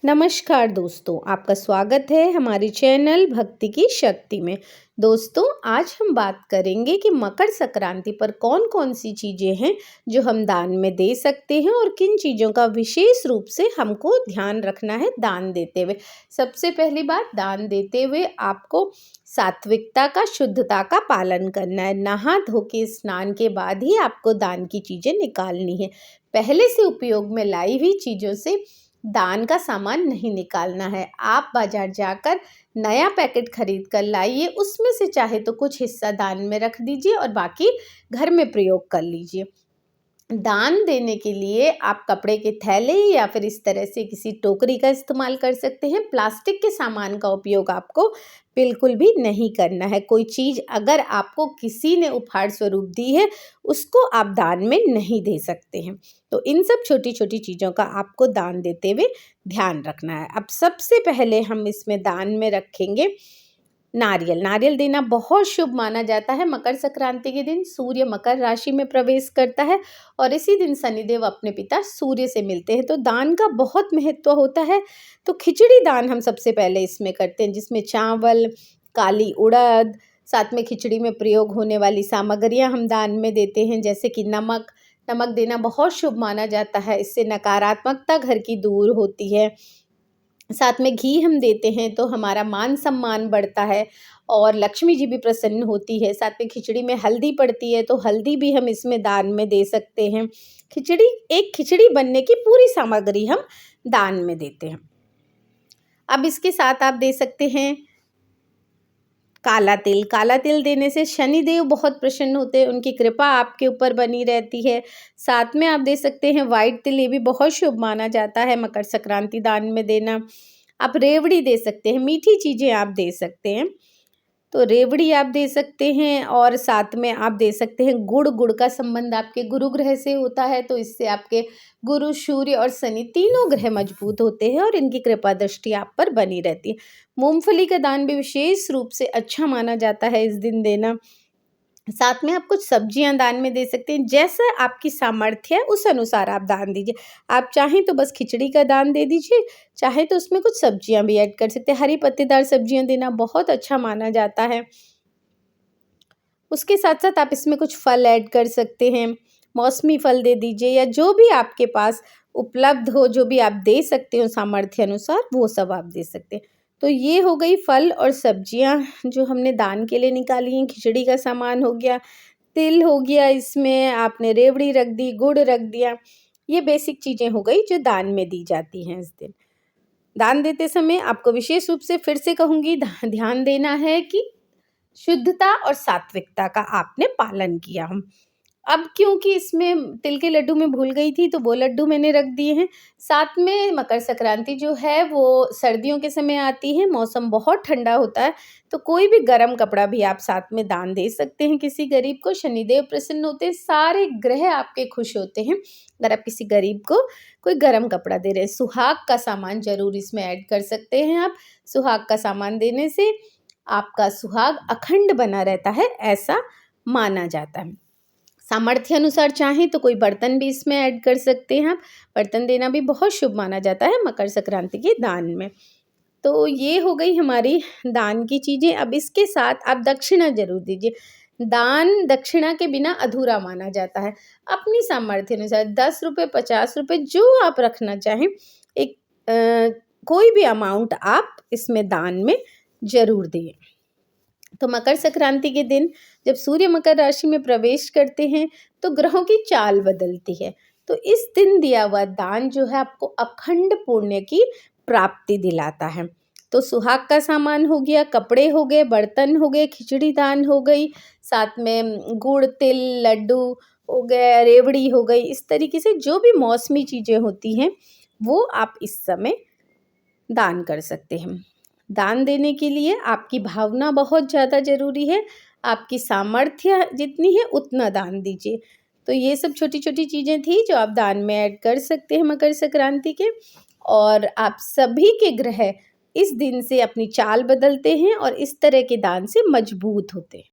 नमस्कार दोस्तों, आपका स्वागत है हमारे चैनल भक्ति की शक्ति में। दोस्तों, आज हम बात करेंगे कि मकर संक्रांति पर कौन कौन सी चीज़ें हैं जो हम दान में दे सकते हैं और किन चीज़ों का विशेष रूप से हमको ध्यान रखना है दान देते हुए। सबसे पहली बात, दान देते हुए आपको सात्विकता का, शुद्धता का पालन करना है। नहा धो के स्नान के बाद ही आपको दान की चीज़ें निकालनी है। पहले से उपयोग में लाई हुई चीज़ों से दान का सामान नहीं निकालना है। आप बाजार जाकर नया पैकेट खरीद कर लाइए, उसमें से चाहे तो कुछ हिस्सा दान में रख दीजिए और बाकी घर में प्रयोग कर लीजिए। दान देने के लिए आप कपड़े के थैले या फिर इस तरह से किसी टोकरी का इस्तेमाल कर सकते हैं। प्लास्टिक के सामान का उपयोग आपको बिल्कुल भी नहीं करना है। कोई चीज़ अगर आपको किसी ने उपहार स्वरूप दी है, उसको आप दान में नहीं दे सकते हैं। तो इन सब छोटी छोटी चीज़ों का आपको दान देते हुए ध्यान रखना है। अब सबसे पहले हम इसमें दान में रखेंगे नारियल। नारियल देना बहुत शुभ माना जाता है। मकर संक्रांति के दिन सूर्य मकर राशि में प्रवेश करता है और इसी दिन शनिदेव अपने पिता सूर्य से मिलते हैं, तो दान का बहुत महत्व होता है। तो खिचड़ी दान हम सबसे पहले इसमें करते हैं, जिसमें चावल, काली उड़द, साथ में खिचड़ी में प्रयोग होने वाली सामग्रियां हम दान में देते हैं, जैसे कि नमक। नमक देना बहुत शुभ माना जाता है, इससे नकारात्मकता घर की दूर होती है। साथ में घी हम देते हैं तो हमारा मान सम्मान बढ़ता है और लक्ष्मी जी भी प्रसन्न होती है। साथ में खिचड़ी में हल्दी पड़ती है, तो हल्दी भी हम इसमें दान में दे सकते हैं। खिचड़ी बनने की पूरी सामग्री हम दान में देते हैं। अब इसके साथ आप दे सकते हैं काला तिल। काला तिल देने से शनिदेव बहुत प्रसन्न होते हैं, उनकी कृपा आपके ऊपर बनी रहती है। साथ में आप दे सकते हैं वाइट तिल, ये भी बहुत शुभ माना जाता है मकर संक्रांति दान में देना। आप रेवड़ी दे सकते हैं, मीठी चीज़ें आप दे सकते हैं, तो रेवड़ी आप दे सकते हैं। और साथ में आप दे सकते हैं गुड़। गुड़ का संबंध आपके गुरु ग्रह से होता है, तो इससे आपके गुरु, सूर्य और शनि तीनों ग्रह मजबूत होते हैं और इनकी कृपा दृष्टि आप पर बनी रहती है। मूंगफली का दान भी विशेष रूप से अच्छा माना जाता है इस दिन देना। साथ में आप कुछ सब्जियां दान में दे सकते हैं, जैसा आपकी सामर्थ्य है उस अनुसार आप दान दीजिए। आप चाहें तो बस खिचड़ी का दान दे दीजिए, चाहे तो उसमें कुछ सब्जियां भी ऐड कर सकते हैं। हरी पत्तेदार सब्जियां देना बहुत अच्छा माना जाता है। उसके साथ साथ आप इसमें कुछ फल ऐड कर सकते हैं, मौसमी फल दे दीजिए या जो भी आपके पास उपलब्ध हो, जो भी आप दे सकते हो सामर्थ्य अनुसार, वो सब आप दे सकते हैं। तो ये हो गई फल और सब्जियां जो हमने दान के लिए निकाली हैं। खिचड़ी का सामान हो गया, तिल हो गया, इसमें आपने रेवड़ी रख दी, गुड़ रख दिया। ये बेसिक चीज़ें हो गई जो दान में दी जाती हैं इस दिन। दान देते समय आपको विशेष रूप से फिर से कहूँगी, ध्यान देना है कि शुद्धता और सात्विकता का आपने पालन किया। हम अब क्योंकि इसमें तिल के लड्डू में भूल गई थी, तो वो लड्डू मैंने रख दिए हैं। साथ में मकर संक्रांति जो है वो सर्दियों के समय आती है, मौसम बहुत ठंडा होता है, तो कोई भी गर्म कपड़ा भी आप साथ में दान दे सकते हैं किसी गरीब को। शनिदेव प्रसन्न होते हैं, सारे ग्रह आपके खुश होते हैं अगर आप किसी गरीब को कोई गर्म कपड़ा दे रहे हैं। सुहाग का सामान जरूर इसमें ऐड कर सकते हैं आप। सुहाग का सामान देने से आपका सुहाग अखंड बना रहता है, ऐसा माना जाता है। सामर्थ्य अनुसार चाहें तो कोई बर्तन भी इसमें ऐड कर सकते हैं आप। बर्तन देना भी बहुत शुभ माना जाता है मकर संक्रांति के दान में। तो ये हो गई हमारी दान की चीज़ें। अब इसके साथ आप दक्षिणा जरूर दीजिए। दान दक्षिणा के बिना अधूरा माना जाता है। अपनी सामर्थ्य अनुसार 10 रुपये, 50 रुपये, जो आप रखना चाहें, एक कोई भी अमाउंट आप इसमें दान में जरूर दें। तो मकर संक्रांति के दिन जब सूर्य मकर राशि में प्रवेश करते हैं, तो ग्रहों की चाल बदलती है। तो इस दिन दिया हुआ दान जो है आपको अखंड पुण्य की प्राप्ति दिलाता है। तो सुहाग का सामान हो गया, कपड़े हो गए, बर्तन हो गए, खिचड़ी दान हो गई, साथ में गुड़, तिल, लड्डू हो गए, रेवड़ी हो गई। इस तरीके से जो भी मौसमी चीज़ें होती हैं वो आप इस समय दान कर सकते हैं। दान देने के लिए आपकी भावना बहुत ज़्यादा ज़रूरी है। आपकी सामर्थ्य जितनी है उतना दान दीजिए। तो ये सब छोटी छोटी चीज़ें थी जो आप दान में ऐड कर सकते हैं मकर संक्रांति के। और आप सभी के ग्रह इस दिन से अपनी चाल बदलते हैं और इस तरह के दान से मजबूत होते हैं।